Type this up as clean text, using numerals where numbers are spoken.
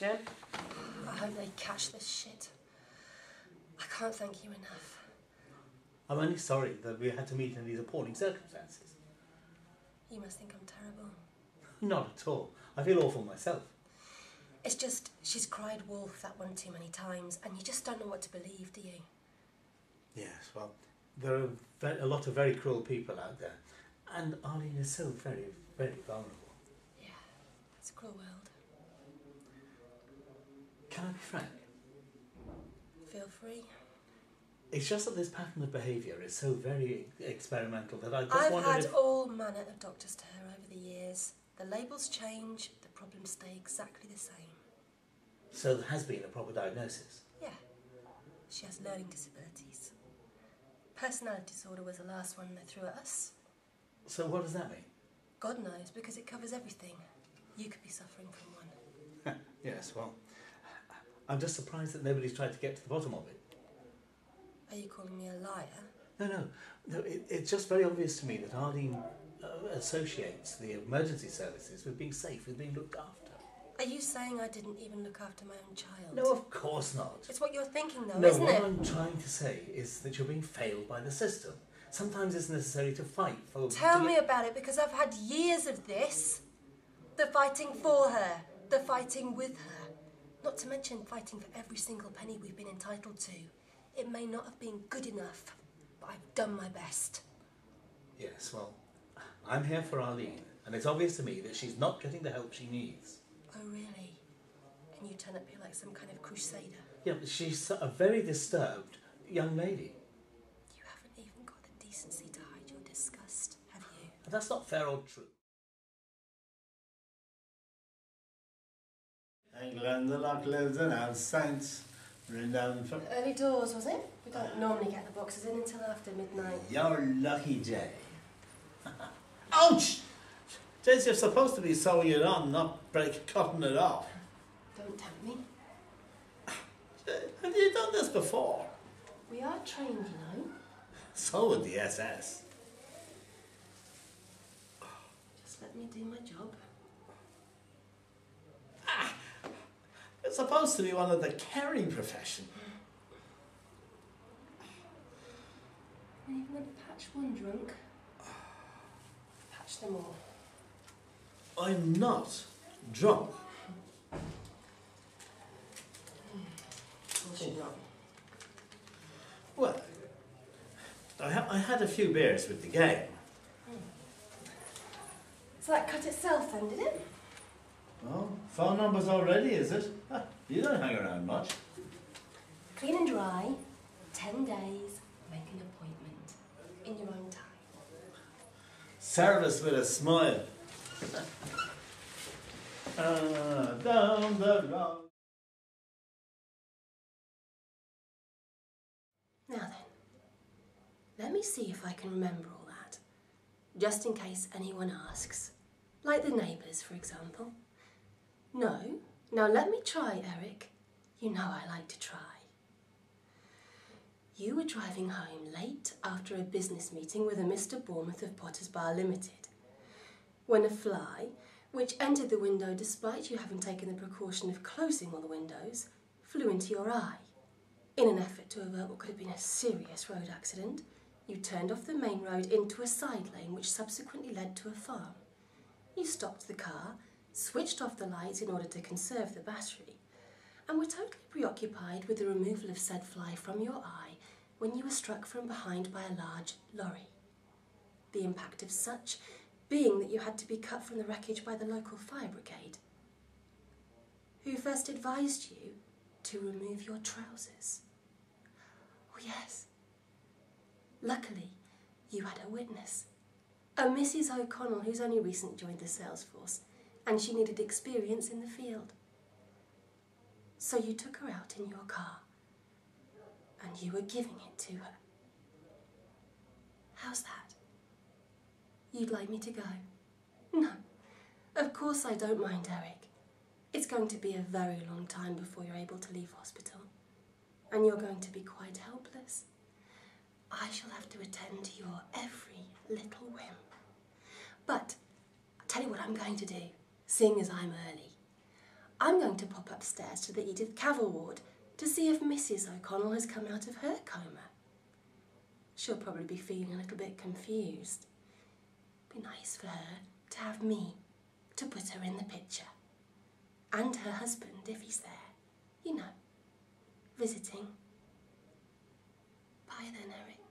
Jen? I hope they catch this shit. I can't thank you enough. I'm only sorry that we had to meet in these appalling circumstances. You must think I'm terrible. Not at all. I feel awful myself. It's just, she's cried wolf that one too many times, and you just don't know what to believe, do you? Yes, well, there are a lot of very cruel people out there, and Arlene is so very, very vulnerable. Yeah, it's a cruel world. Can I be frank? Feel free. It's just that this pattern of behaviour is so very experimental that I just wondered I've had if... all manner of doctors to her over the years. The labels change, the problems stay exactly the same. So there has been a proper diagnosis? Yeah. She has learning disabilities. Personality disorder was the last one they threw at us. So what does that mean? God knows, because it covers everything. You could be suffering from one. Yes, well, I'm just surprised that nobody's tried to get to the bottom of it. Are you calling me a liar? No, it's just very obvious to me that Arlene associates the emergency services with being safe, with being looked after. Are you saying I didn't even look after my own child? No, of course not. It's what you're thinking though, No, isn't it? what I'm trying to say is that you're being failed by the system. Sometimes it's necessary to fight for... Tell me about it, because I've had years of this. The fighting for her, the fighting with her. Not to mention fighting for every single penny we've been entitled to. It may not have been good enough, but I've done my best. Yes, well, I'm here for Arlene, and it's obvious to me that she's not getting the help she needs. Oh, really? And you turn up here like some kind of crusader? Yeah, but she's a very disturbed young lady. You haven't even got the decency to hide your disgust, have you? That's not fair or true. England, the luck lives in our saints. Renowned for... Early doors, was it? We don't normally get the boxes in until after midnight. You're lucky, Jay. Ouch! Jace, you're supposed to be sewing it on, not cutting it off. Don't tempt me. Have you done this before? We are trained, you know. So would the SS. Just let me do my job. It's supposed to be one of the caring profession. Are you going to patch one drunk? Patch them all. I'm not drunk. Of course you're not. Well, I had a few beers with the gang. So that cut itself then, did it? Oh, phone number's already, is it? You don't hang around much. Clean and dry, 10 days, make an appointment. In your own time. Service with a smile. Down the road. Now then, let me see if I can remember all that. Just in case anyone asks. Like the neighbours, for example. No? Now let me try, Eric. You know I like to try. You were driving home late after a business meeting with a Mr. Bournemouth of Potters Bar Limited, when a fly, which entered the window despite you having taken the precaution of closing all the windows, flew into your eye. In an effort to avert what could have been a serious road accident, you turned off the main road into a side lane which subsequently led to a farm. You stopped the car, switched off the lights in order to conserve the battery, and were totally preoccupied with the removal of said fly from your eye when you were struck from behind by a large lorry. The impact of such being that you had to be cut from the wreckage by the local fire brigade, who first advised you to remove your trousers. Oh yes. Luckily, you had a witness, a Mrs. O'Connell who's only recently joined the sales force, and she needed experience in the field. So you took her out in your car, and you were giving it to her. How's that? You'd like me to go? No, of course I don't mind, Eric. It's going to be a very long time before you're able to leave hospital, and you're going to be quite helpless. I shall have to attend to your every little whim. But I'll tell you what I'm going to do, seeing as I'm early. I'm going to pop upstairs to the Edith Cavell ward to see if Mrs. O'Connell has come out of her coma. She'll probably be feeling a little bit confused. Be nice for her to have me to put her in the picture. And her husband, if he's there. You know, visiting. Bye then, Eric.